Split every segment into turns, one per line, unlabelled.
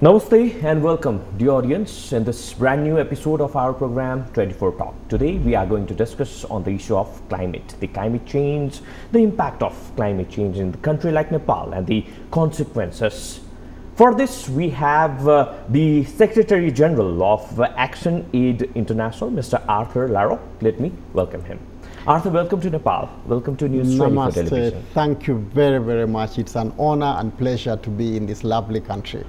Namaste and welcome, dear audience, in this brand new episode of our program 24 Talk. Today we are going to discuss on the issue of climate, the climate change, the impact of climate change in the country like Nepal and the consequences. For this we have the Secretary General of Action Aid International, Mr. Arthur Larok. Let me welcome him. Arthur, welcome to Nepal. Welcome to News 24 Television.
Thank you very, very much. It's an honor and pleasure to be in this lovely country.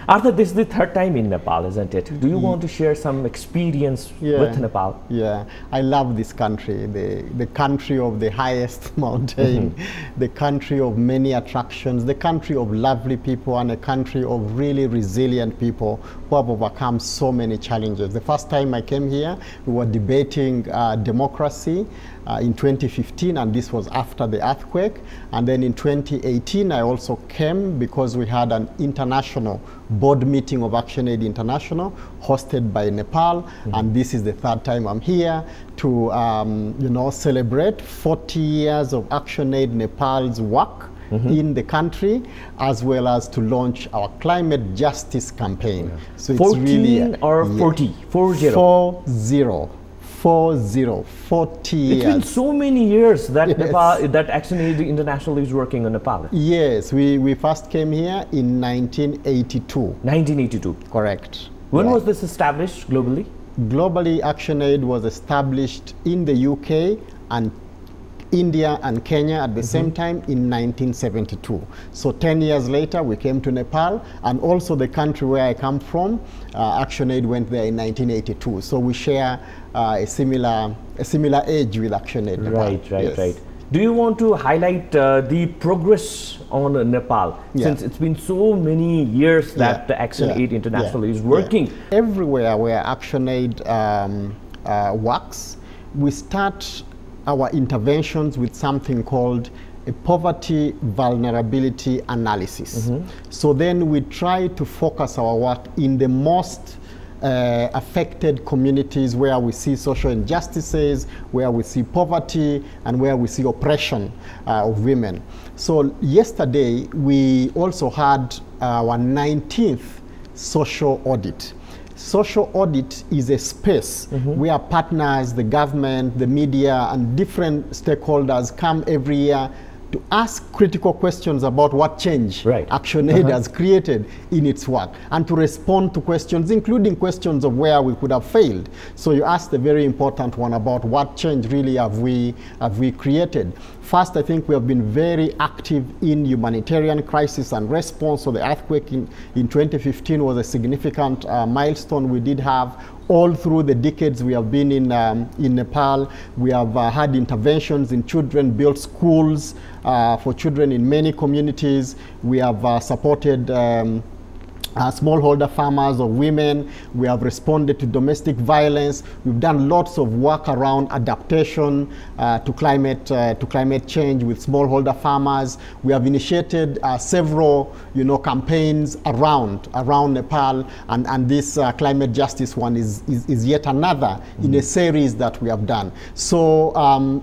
Arthur, this is the third time in Nepal, isn't it? Do you want to share some experience with Nepal?
Yeah, I love this country, the country of the highest mountain, the country of many attractions, the country of lovely people, and a country of really resilient people who have overcome so many challenges. The first time I came here, we were debating democracy in 2015, and this was after the earthquake. And then in 2018 I also came because we had an international board meeting of Action Aid International hosted by Nepal, and this is the third time I'm here to celebrate 40 years of Action Aid Nepal's work in the country, as well as to launch our climate justice campaign. So it's
14
really
or 40? 40.
40 years.
It's been so many years that Nepal, that Action Aid International is working on Nepal.
Yes, we first came here in 1982.
1982.
Correct.
When was this established globally?
Globally, Action Aid was established in the UK and India and Kenya at the same time in 1972. So 10 years later we came to Nepal, and also the country where I come from, Action Aid went there in 1982. So we share a similar age with Action Aid Nepal.
Right. Do you want to highlight the progress on Nepal, since it's been so many years that the Action Aid International is working?
Everywhere where Action Aid works, we start our interventions with something called a poverty vulnerability analysis. So then we try to focus our work in the most affected communities where we see social injustices, where we see poverty, and where we see oppression of women. So yesterday we also had our 19th social audit. Social audit is a space where partners, the government, the media, and different stakeholders come every year to ask critical questions about what change Action Aid has created in its work, and to respond to questions, including questions of where we could have failed. So you asked a very important one about what change really have we created. First, I think we have been very active in humanitarian crisis and response. So the earthquake in 2015 was a significant milestone. We did have all through the decades we have been in Nepal. We have had interventions in children, built schools for children in many communities. We have supported smallholder farmers or women. We have responded to domestic violence. We've done lots of work around adaptation to climate change with smallholder farmers. We have initiated several campaigns around Nepal, and this climate justice one is yet another in a series that we have done. So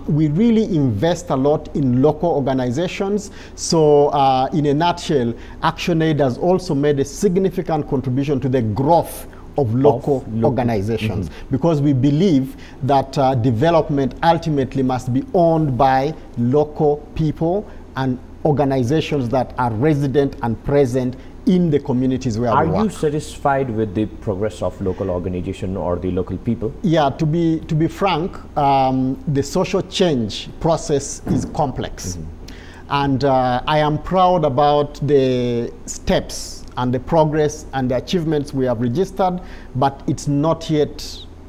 we really invest a lot in local organizations. So in a nutshell, Action Aid has also made a significant contribution to the growth of local organizations, because we believe that development ultimately must be owned by local people and organizations that are resident and present in the communities where we work.
Are you satisfied with the progress of local organization or the local people?
Yeah, to be frank, the social change process is complex. And I am proud about the steps and the progress and the achievements we have registered, but it's not yet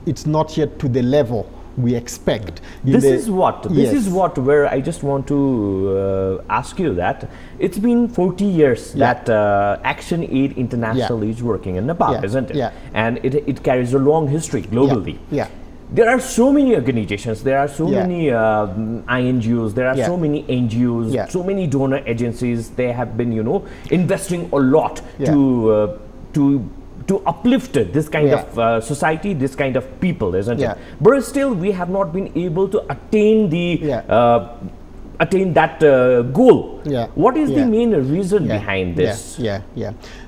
to the level we expect.
This is what where I just want to ask you that it's been 40 years that Action Aid International is working in Nepal, isn't it? And it carries a long history globally. There are so many organizations, there are so many INGOs, there are so many NGOs, so many donor agencies. They have been, investing a lot to uplift this kind of society, this kind of people, isn't it? But still, we have not been able to attain the attain that goal.
Yeah.
What is the
Yeah.
main reason behind this?
Yeah.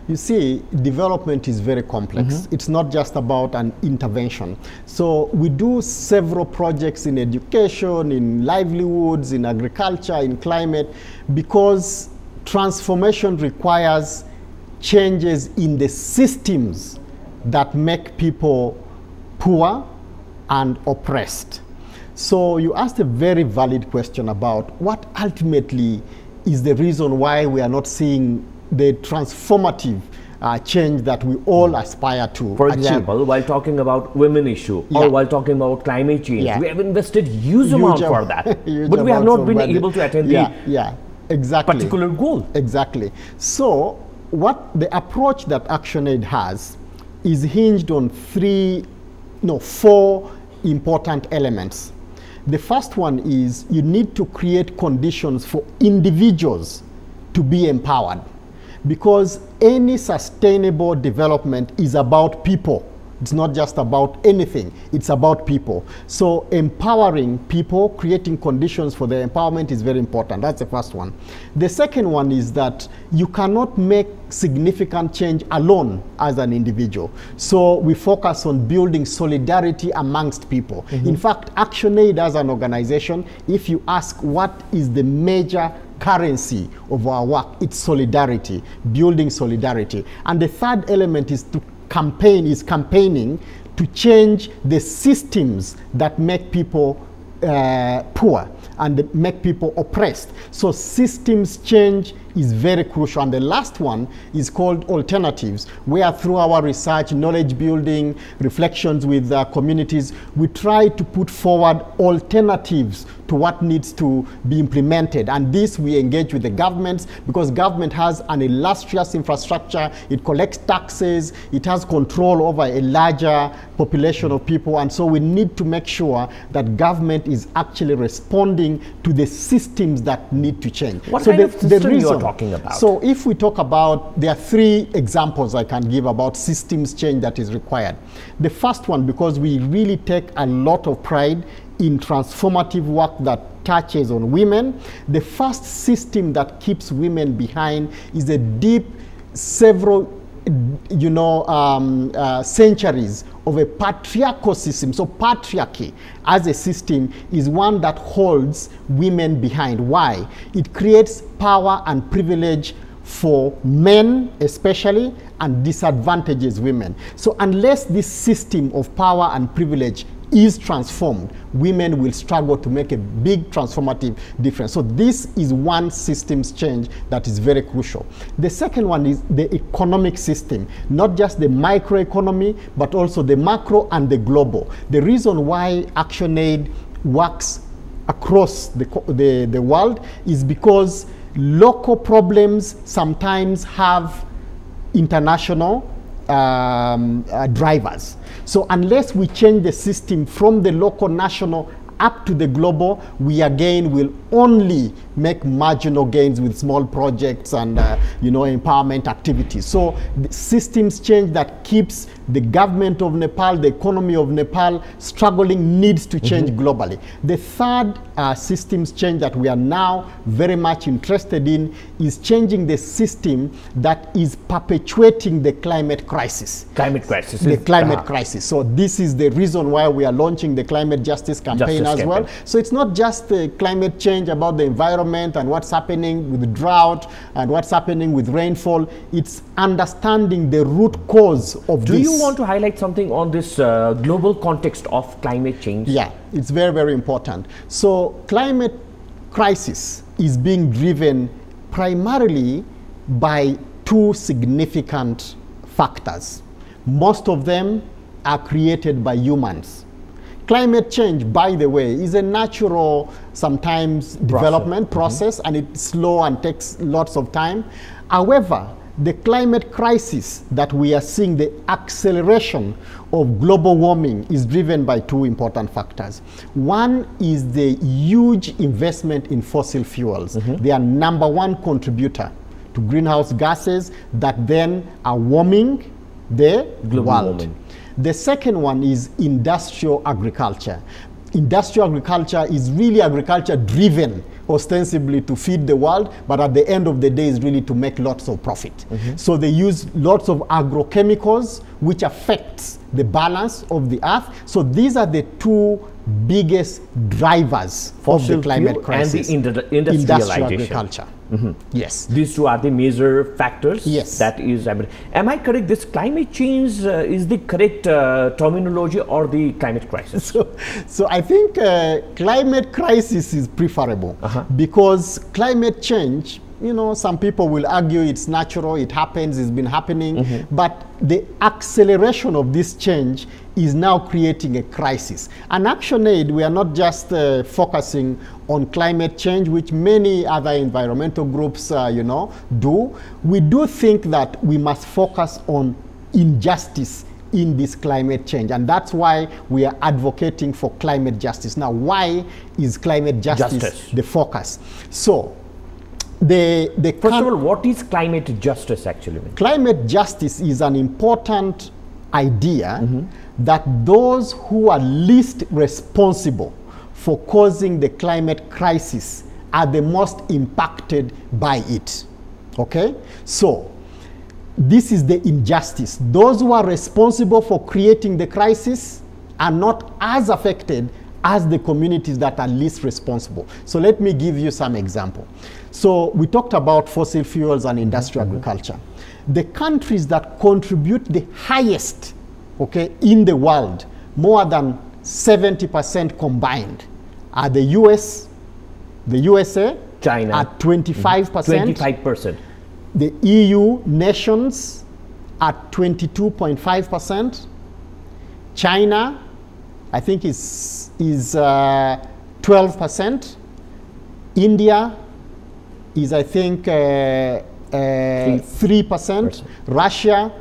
You see, development is very complex. It's not just about an intervention. So we do several projects in education, in livelihoods, in agriculture, in climate, because transformation requires changes in the systems that make people poor and oppressed. So you asked a very valid question about what ultimately is the reason why we are not seeing the transformative change that we all aspire to
For
achieve.
example, while talking about women issue or while talking about climate change, we have invested huge amount for that, but we have not been able to attain the particular goal.
Exactly. So what the approach that ActionAid has is hinged on four important elements. The first one is you need to create conditions for individuals to be empowered, because any sustainable development is about people. It's not just about anything, it's about people. So empowering people, creating conditions for their empowerment is very important. That's the first one. The second one is that you cannot make significant change alone as an individual. So we focus on building solidarity amongst people. In fact, ActionAid as an organization, if you ask what is the major currency of our work, it's solidarity, building solidarity. And the third element is campaigning to change the systems that make people poor and make people oppressed. So systems change is very crucial. And the last one is called alternatives, where through our research, knowledge building, reflections with communities, we try to put forward alternatives to what needs to be implemented. And this we engage with the governments, because government has an illustrious infrastructure, it collects taxes, it has control over a larger population of people, and so we need to make sure that government is actually responding to the systems that need to change.
What kind of system you are talking about?
So if we talk about, there are three examples I can give about systems change that is required. The first one, because we really take a lot of pride in transformative work that touches on women, the first system that keeps women behind is a deep, several centuries of a patriarchal system. So patriarchy as a system is one that holds women behind. Why? It creates power and privilege for men especially, and disadvantages women. So unless this system of power and privilege is transformed, women will struggle to make a big transformative difference. So this is one systems change that is very crucial. The second one is the economic system, not just the microeconomy, but also the macro and the global. The reason why ActionAid works across the world is because local problems sometimes have international drivers. So unless we change the system from the local, national, up to the global, we again will only make marginal gains with small projects and empowerment activities. So the systems change that keeps the government of Nepal, the economy of Nepal struggling needs to change globally. The third systems change that we are now very much interested in is changing the system that is perpetuating the climate crisis.
Climate crisis.
The climate crisis. So this is the reason why we are launching the climate justice campaign as well. So it's not just the climate change about the environment and what's happening with drought and what's happening with rainfall. It's understanding the root cause of this.
Do you want to highlight something on this global context of climate change?
Yeah, it's very, very important. So climate crisis is being driven primarily by two significant factors. Most of them are created by humans. Climate change, by the way, is a natural, sometimes development process, and it's slow and takes lots of time. However, the climate crisis that we are seeing, the acceleration of global warming, is driven by two important factors. One is the huge investment in fossil fuels. They are number one contributor to greenhouse gases that then are warming the
global
world.
warming.
The second one is industrial agriculture. industrial agriculture is really agriculture driven ostensibly to feed the world, but at the end of the day is really to make lots of profit. So they use lots of agrochemicals which affects the balance of the earth. So these are the two biggest drivers of the climate crisis.
And the industrialization.
Industrial agriculture. Yes.
These two are the major factors.
Yes.
That is, am I correct? This climate change is the correct terminology, or the climate crisis?
So I think climate crisis is preferable because climate change, you know, some people will argue it's natural, it happens, it's been happening, but the acceleration of this change is now creating a crisis. And ActionAid, we are not just focusing on climate change, which many other environmental groups, you know, do. We do think that we must focus on injustice in this climate change, and that's why we are advocating for climate justice. Now, why is climate justice the focus? So, first
of all, what is climate justice actually?
Climate justice is an important idea that those who are least responsible for causing the climate crisis are the most impacted by it. Okay? So, this is the injustice. Those who are responsible for creating the crisis are not as affected as the communities that are least responsible. So let me give you some example. So we talked about fossil fuels and industrial agriculture. The countries that contribute the highest, okay, in the world, more than 70% combined, are the US, the USA,
China
at 25%.
25%.
The EU nations at 22.5%. China, I think is 12%. India is, I think, 3%. Russia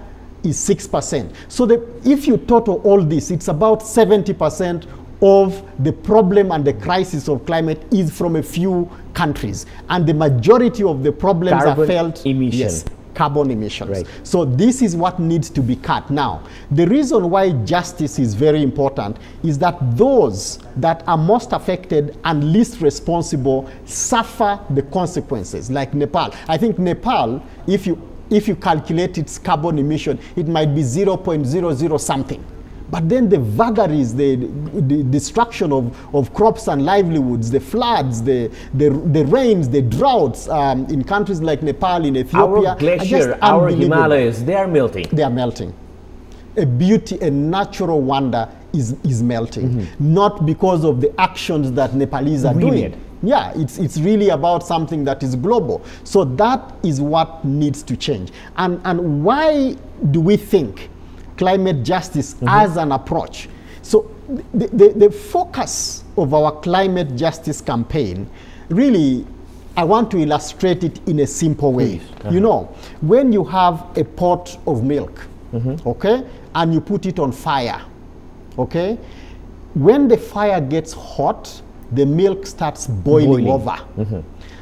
is 6%. So if you total all this, it's about 70% of the problem and the crisis of climate is from a few countries. And the majority of the problems are felt carbon emissions. Right. So this is what needs to be cut. Now, the reason why justice is very important is that those that are most affected and least responsible suffer the consequences, like Nepal. I think Nepal, if you calculate its carbon emission, it might be 0.00 something. But then the vagaries, the destruction of crops and livelihoods, the floods, the rains, the droughts in countries like Nepal, in Ethiopia.
Our glacier, our Himalayas, they are melting.
They are melting. A beauty, a natural wonder is melting. Not because of the actions that Nepalese are doing. Yeah, it's really about something that is global. So that is what needs to change. And why do we think climate justice as an approach? So the focus of our climate justice campaign, really, I want to illustrate it in a simple way. You know, when you have a pot of milk, okay, and you put it on fire, okay, when the fire gets hot, the milk starts boiling over.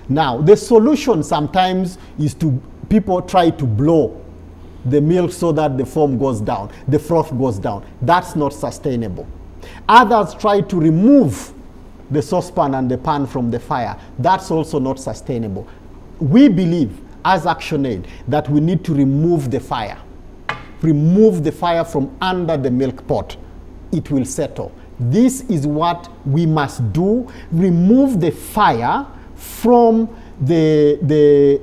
Now, the solution sometimes is people try to blow the milk so that the foam goes down, the froth goes down. That's not sustainable. Others try to remove the saucepan and the pan from the fire. That's also not sustainable. We believe, as ActionAid, that we need to remove the fire. Remove the fire from under the milk pot. It will settle. This is what we must do. Remove the fire from the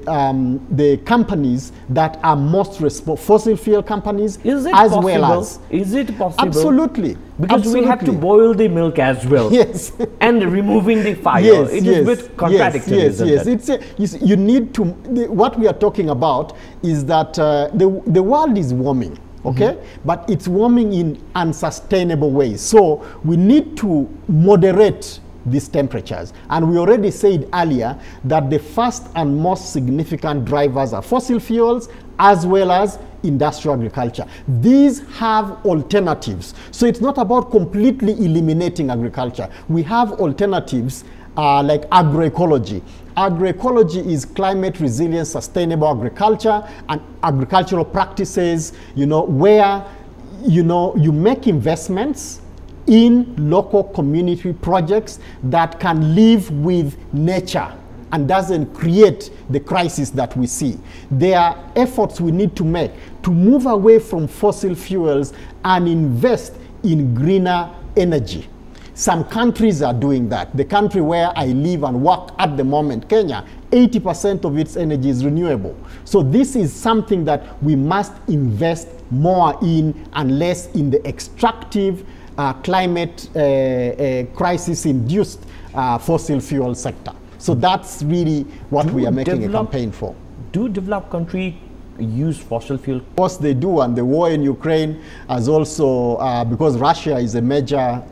companies that are most responsible, fossil fuel companies,
is it
as
possible?
Well as.
Is it possible?
Absolutely.
Because we have to boil the milk as well.
Yes.
And removing the fire.
Yes,
it is a bit contradictory, isn't it?
You need to, what we are talking about is that the world is warming. Okay, but it's warming in unsustainable ways. So we need to moderate these temperatures. And we already said earlier that the first and most significant drivers are fossil fuels as well as industrial agriculture. These have alternatives. So it's not about completely eliminating agriculture. We have alternatives like agroecology. Agroecology is climate resilient, sustainable agriculture and agricultural practices, you know, where, you know, you make investments in local community projects that can live with nature and doesn't create the crisis that we see. There are efforts we need to make to move away from fossil fuels and invest in greener energy. Some countries are doing that. The country where I live and work at the moment, Kenya, 80% of its energy is renewable. So this is something that we must invest more in and less in the extractive climate crisis-induced fossil fuel sector. So that's really what we are making a campaign for.
Do developed countries use fossil fuel?
Of course they do, and the war in Ukraine has also, because Russia is a major,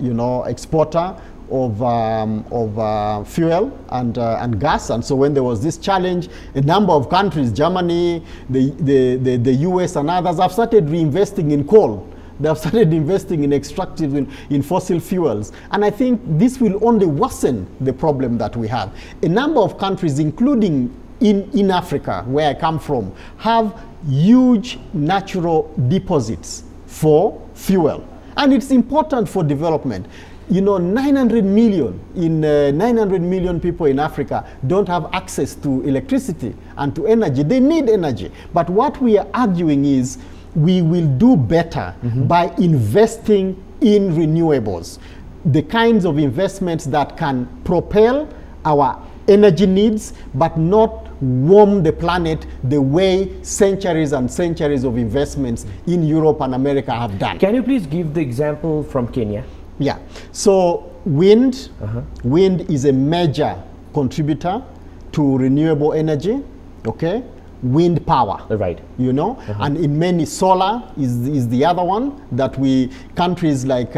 exporter of fuel and gas, and so when there was this challenge, a number of countries, Germany, the US and others, have started reinvesting in coal. They have started investing in extractive, in fossil fuels. And I think this will only worsen the problem that we have. A number of countries, including in Africa, where I come from, have huge natural deposits for fuel. And it's important for development. 900 million people in Africa don't have access to electricity and to energy. They need energy. But what we are arguing is, we will do better by investing in renewables, the kinds of investments that can propel our energy needs, but not warm the planet the way centuries and centuries of investments in Europe and America have done.
Can you please give the example from Kenya?
Yeah. So wind is a major contributor to renewable energy, okay? Wind power,
right?
And in many, solar is the other one that countries like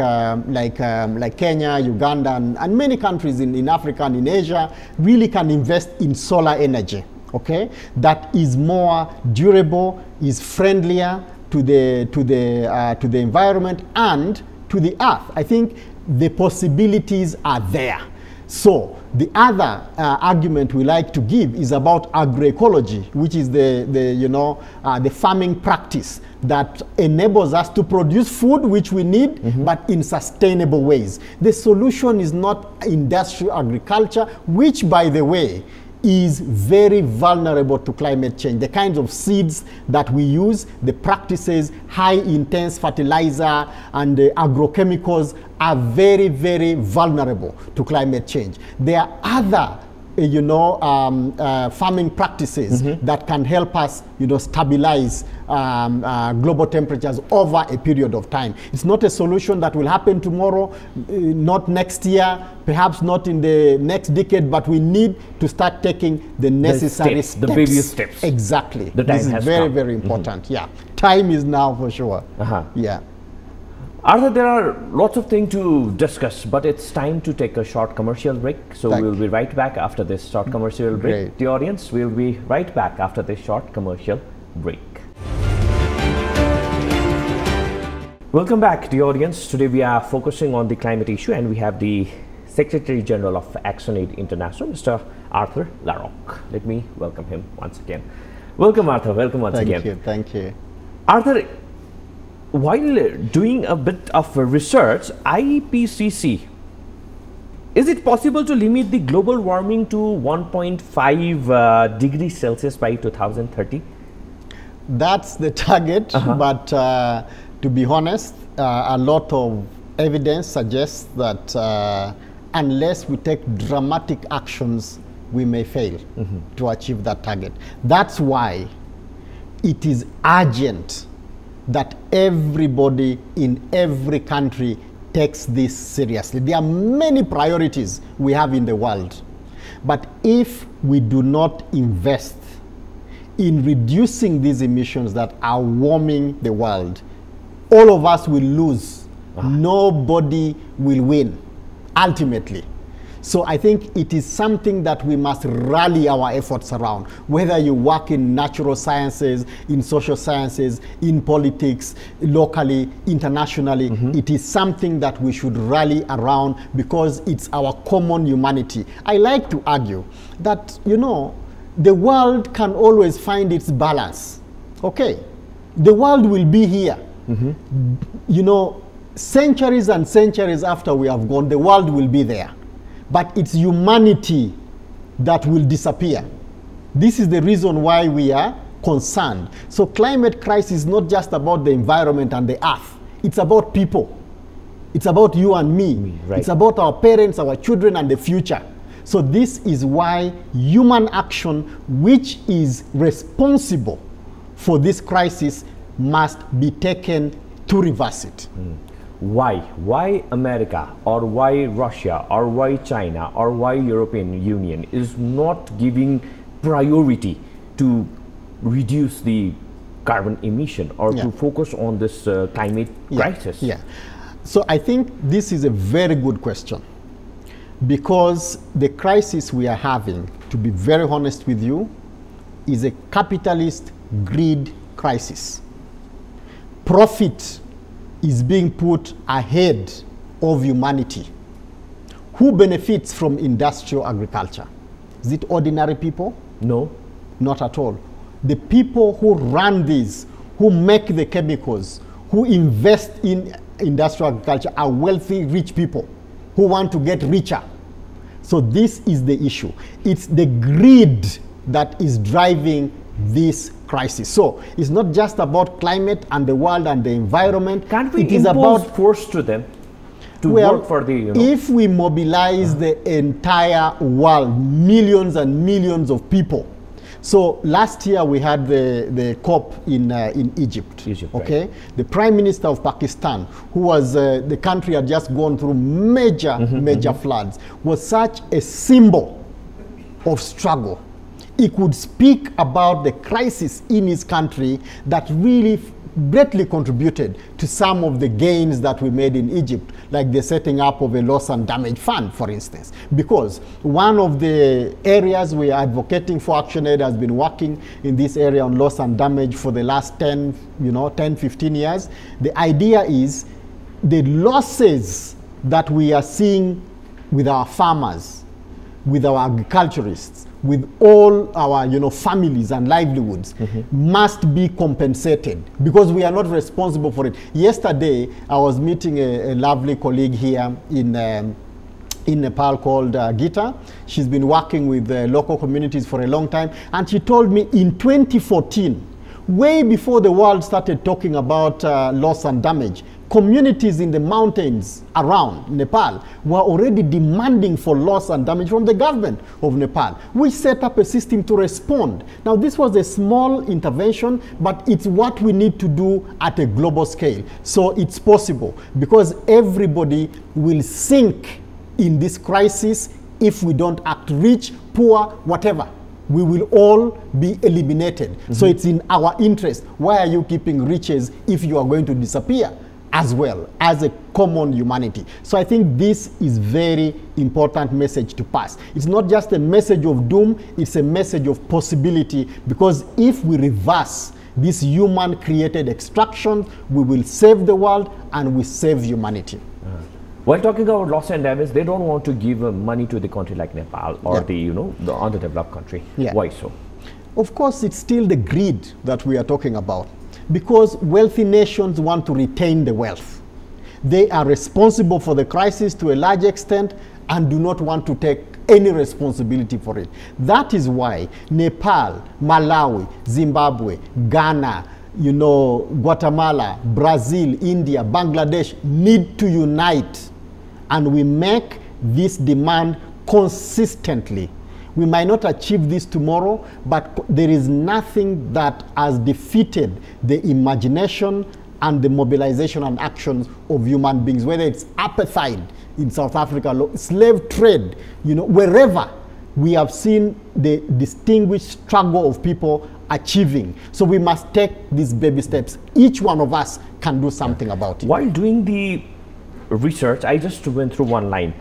Kenya, Uganda, and many countries in Africa and in Asia really can invest in solar energy. Okay, that is more durable, is friendlier to the environment and to the earth. I think the possibilities are there. So the other argument we like to give is about agroecology, which is the farming practice that enables us to produce food which we need, but in sustainable ways. The solution is not industrial agriculture, which, by the way, is very vulnerable to climate change. The kinds of seeds that we use, the practices, high intense fertilizer and agrochemicals are very, very vulnerable to climate change. There are other farming practices that can help us stabilize global temperatures over a period of time. It's not a solution that will happen tomorrow, not next year, perhaps not in the next decade, but we need to start taking the necessary steps.
The baby steps.
Exactly.
The time
this is very, very important. Yeah. Time is now for sure. Yeah.
Arthur, there are lots of things to discuss, but it's time to take a short commercial break. So we'll be right back after this short commercial break.
Great.
The audience will be right back after this short commercial break. Welcome back, the audience. Today we are focusing on the climate issue, and we have the Secretary General of ActionAid International, Mr. Arthur Larok. Let me welcome him once again. Welcome, Arthur. Welcome once again.
Thank you. Thank you.
Arthur, while doing a bit of research, IPCC, is it possible to limit the global warming to 1.5 degrees Celsius by 2030?
That's the target, but to be honest, a lot of evidence suggests that unless we take dramatic actions, we may fail to achieve that target. That's why it is urgent that everybody in every country takes this seriously. There are many priorities we have in the world, but if we do not invest in reducing these emissions that are warming the world, all of us will lose. Nobody will win, ultimately. So I think it is something that we must rally our efforts around, whether you work in natural sciences, in social sciences, in politics, locally, internationally. It is something that we should rally around because it's our common humanity. I like to argue that, the world can always find its balance. Okay, the world will be here. centuries and centuries after we have gone, the world will be there. But it's humanity that will disappear. This is the reason why we are concerned. So climate crisis is not just about the environment and the earth. It's about people. It's about you and me.
Right.
It's about our parents, our children, and the future. So this is why human action, which is responsible for this crisis, must be taken to reverse it.
Why? Why America, or why Russia, or why China, or why European Union is not giving priority to reduce the carbon emission, or to focus on this climate crisis?
So I think this is a very good question, because the crisis we are having, to be very honest with you, is a capitalist greed crisis. Profit is being put ahead of humanity. Who benefits from industrial agriculture? Is it ordinary people?
No.
Not at all. The people who run these, who make the chemicals, who invest in industrial agriculture are wealthy, rich people who want to get richer. So this is the issue. It's the greed that is driving this crisis. So it's not just about climate and the world and the environment.
Can't we
it is
impose
about
force to them to work for the,
if we mobilize the entire world, millions and millions of people. So last year we had the COP in Egypt. Okay, right. The Prime Minister of Pakistan, who was the country had just gone through major floods, was such a symbol of struggle. He could speak about the crisis in his country that really greatly contributed to some of the gains that we made in Egypt, like the setting up of a loss and damage fund, for instance. Because one of the areas we are advocating for ActionAid has been working in this area on loss and damage for the last 10, 15 years. The idea is the losses that we are seeing with our farmers, with our agriculturists, with all our families and livelihoods must be compensated, because we are not responsible for it. Yesterday I was meeting a lovely colleague here in Nepal called Gita. She's been working with local communities for a long time, and she told me in 2014, way before the world started talking about loss and damage, communities in the mountains around Nepal were already demanding for loss and damage from the government of Nepal. We set up a system to respond. Now, this was a small intervention, but it's what we need to do at a global scale. So it's possible, because everybody will sink in this crisis if we don't act. Rich, poor, whatever. We will all be eliminated. So it's in our interest. Why are you keeping riches if you are going to disappear as well as a common humanity? So I think this is very important message to pass. It's not just a message of doom, it's a message of possibility, because if we reverse this human created extraction, we will save the world and we save humanity.
While talking about loss and damage, they don't want to give money to the country like Nepal or the underdeveloped country. Why so?
Of course, it's still the greed that we are talking about, because wealthy nations want to retain the wealth. They are responsible for the crisis to a large extent and do not want to take any responsibility for it. That is why Nepal, Malawi, Zimbabwe, Ghana, Guatemala, Brazil, India, Bangladesh need to unite, and we make this demand consistently. We might not achieve this tomorrow, but there is nothing that has defeated the imagination and the mobilization and actions of human beings, whether it's apartheid in South Africa, slave trade, wherever we have seen the distinguished struggle of people achieving. So we must take these baby steps. Each one of us can do something about it.
While doing the research, I just went through one line.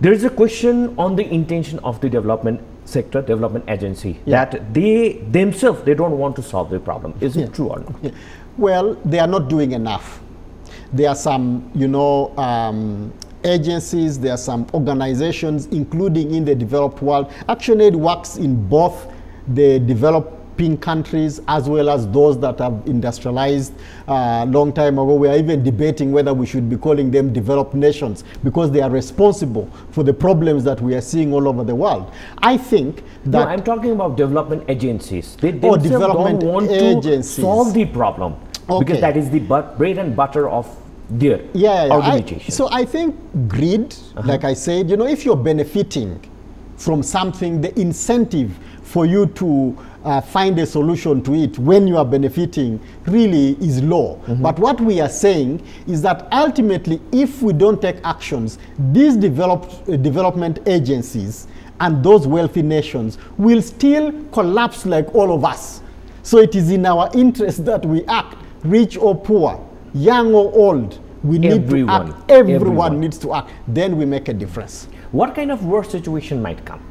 There is a question on the intention of the development sector, development agency, that they themselves, they don't want to solve the problem. Is it true or not?
Well, they are not doing enough. There are some, agencies, there are some organizations, including in the developed world. ActionAid works in both the developed developing countries as well as those that have industrialized long time ago. We are even debating whether we should be calling them developed nations because they are responsible for the problems that we are seeing all over the world. I think that...
No, I'm talking about development agencies. They themselves
development
don't want
agencies.
to solve the problem because that is the bread and butter of their organization.
So I think greed, like I said, you know, if you're benefiting from something, the incentive for you to find a solution to it when you are benefiting really is low. But what we are saying is that ultimately, if we don't take actions, these development agencies and those wealthy nations will still collapse like all of us. So it is in our interest that we act, rich or poor, young or old. We need to act. Everyone needs to act. Then we make a difference.
What kind of worse situation might come?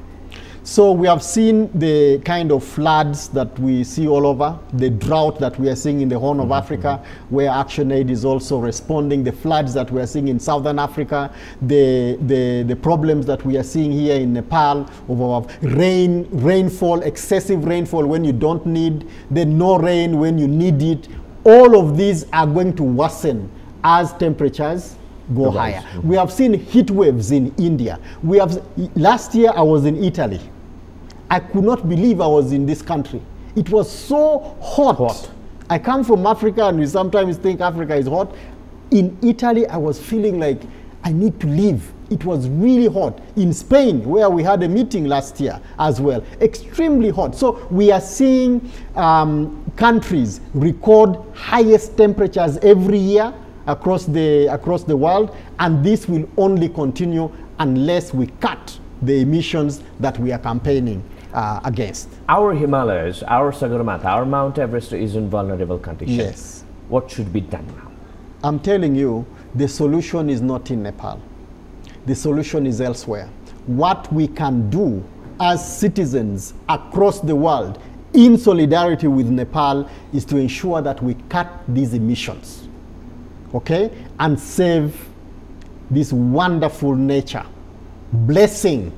So we have seen the kind of floods that we see all over, the drought that we are seeing in the Horn of Africa, where ActionAid is also responding, the floods that we are seeing in Southern Africa, the problems that we are seeing here in Nepal of rainfall, excessive rainfall when you don't need, then no rain when you need it. All of these are going to worsen as temperatures go higher. We have seen heat waves in India. Last year I was in Italy. I could not believe I was in this country. It was so hot. I come from Africa and we sometimes think Africa is hot. In Italy I was feeling like I need to leave. It was really hot. In Spain, where we had a meeting last year as well, extremely hot. So we are seeing countries record highest temperatures every year across the world, and this will only continue unless we cut the emissions that we are campaigning against.
Our Himalayas, our Sagarmatha, our Mount Everest is in vulnerable condition.
Yes.
What should be done now?
I'm telling you, the solution is not in Nepal. The solution is elsewhere. What we can do as citizens across the world in solidarity with Nepal is to ensure that we cut these emissions, okay, and save this wonderful nature, blessing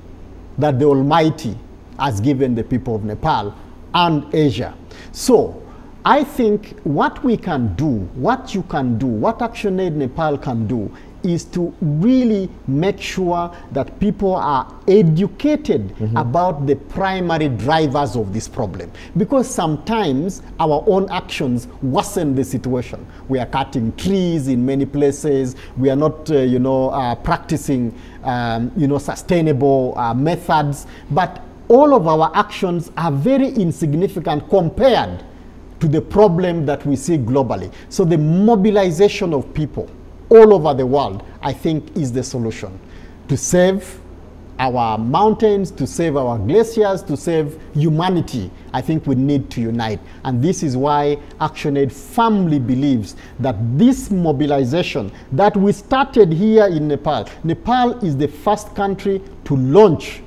that the Almighty has given the people of Nepal and Asia. So I think what we can do, what you can do, what ActionAid Nepal can do is to really make sure that people are educated about the primary drivers of this problem. Because sometimes our own actions worsen the situation. We are cutting trees in many places. We are not, practicing, sustainable methods. But all of our actions are very insignificant compared to the problem that we see globally. So the mobilization of people all over the world, I think, is the solution to save our mountains, to save our glaciers, to save humanity. I think we need to unite. And this is why ActionAid firmly believes that this mobilization that we started here in Nepal, Nepal is the first country to launch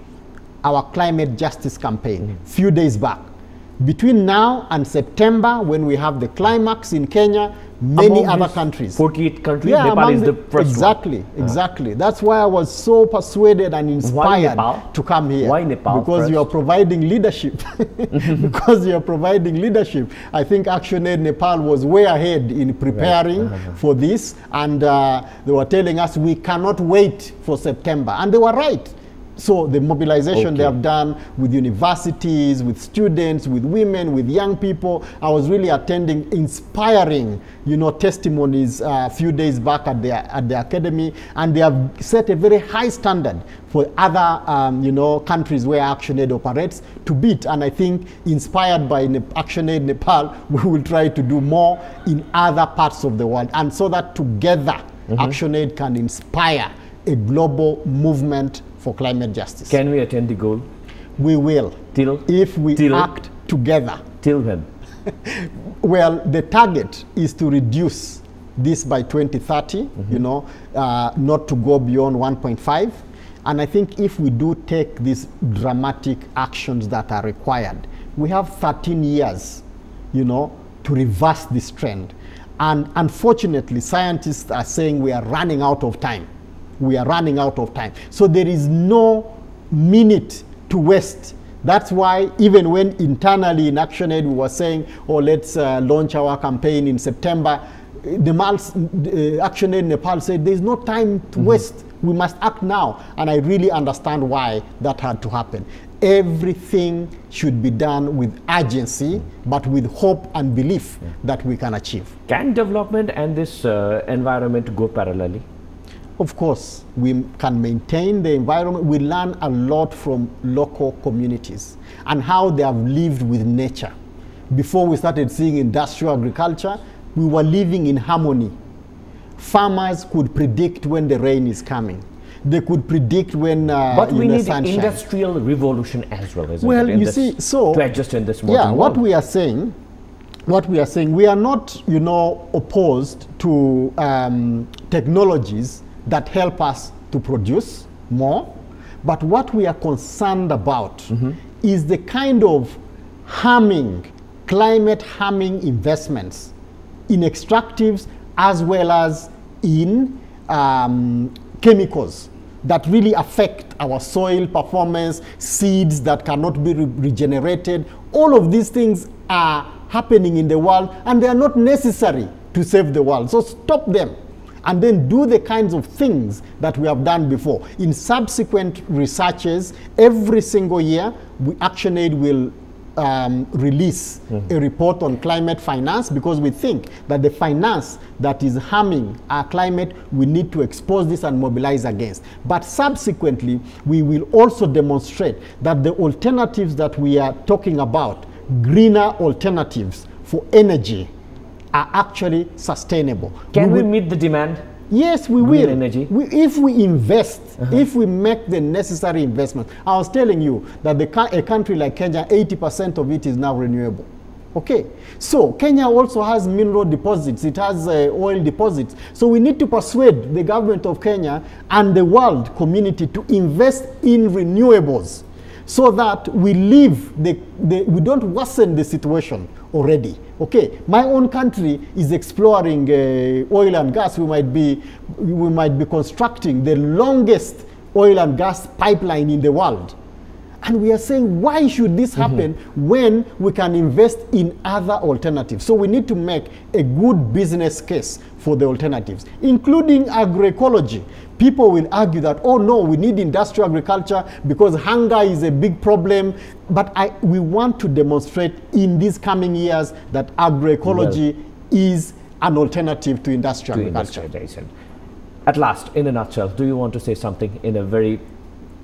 our climate justice campaign a few days back. Between now and September, when we have the climax in Kenya, many other countries.
48 countries, Nepal is the first
one. Exactly. That's why I was so persuaded and inspired to come here.
Why Nepal?
Because you are providing leadership. Because you are providing leadership. I think ActionAid Nepal was way ahead in preparing for this. And they were telling us we cannot wait for September. And they were right. So the mobilization they have done with universities, with students, with women, with young people, I was really attending inspiring, testimonies a few days back at the academy, and they have set a very high standard for other, countries where ActionAid operates to beat. And I think, inspired by ActionAid Nepal, we will try to do more in other parts of the world, and so that together ActionAid can inspire a global movement for climate justice.
Can we attain the goal?
We will. If we act together.
Till when?
Well, the target is to reduce this by 2030, not to go beyond 1.5. And I think if we do take these dramatic actions that are required, we have 13 years, to reverse this trend. And unfortunately, scientists are saying we are running out of time. We are running out of time. So there is no minute to waste That's why even when internally in ActionAid we were saying, oh, let's launch our campaign in September, ActionAid Nepal said there's no time to waste. We must act now. And I really understand why that had to happen. Everything should be done with urgency, but with hope and belief that we can achieve.
Can development and this environment go parallelly?
Of course, we can maintain the environment. We learn a lot from local communities and how they have lived with nature. Before we started seeing industrial agriculture, we were living in harmony. Farmers could predict when the rain is coming. They could predict when
but we need
sunshine.
Industrial revolution as well, isn't
well,
it?
you see, so
to adjust in this modern
yeah,
world.
what we are saying, we are not, opposed to technologies that help us to produce more, but what we are concerned about is the kind of climate harming investments in extractives as well as in chemicals that really affect our soil performance, seeds that cannot be regenerated. All of these things are happening in the world and they are not necessary to save the world. So stop them and then do the kinds of things that we have done before. In subsequent researches, every single year, ActionAid will release a report on climate finance, because we think that the finance that is harming our climate, we need to expose this and mobilize against. But subsequently, we will also demonstrate that the alternatives that we are talking about, greener alternatives for energy, are actually sustainable.
Can we meet the demand?
Yes, we
Green
will.
Energy.
If we invest, if we make the necessary investment. I was telling you that a country like Kenya, 80% of it is now renewable. Okay, so Kenya also has mineral deposits, it has oil deposits. So we need to persuade the government of Kenya and the world community to invest in renewables so that we we don't worsen the situation already. Okay, my own country is exploring oil and gas. We might be constructing the longest oil and gas pipeline in the world. And we are saying, why should this happen when we can invest in other alternatives? So we need to make a good business case for the alternatives, including agroecology. People will argue that, oh no, we need industrial agriculture because hunger is a big problem. But we want to demonstrate in these coming years that agroecology is an alternative to industrial agriculture.
At last, in a nutshell, do you want to say something in a very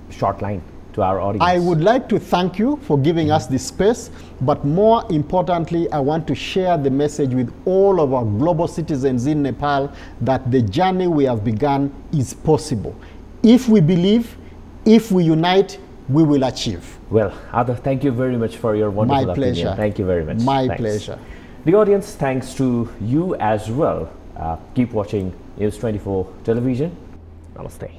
short line to our audience?
I would like to thank you for giving us this space, but more importantly, I want to share the message with all of our global citizens in Nepal that the journey we have begun is possible. If we believe, if we unite, we will achieve.
Well, Adar, thank you very much for your wonderful opinion.
My pleasure.
Thank you very much.
My pleasure.
The audience, thanks to you as well. Keep watching News 24 television. Namaste.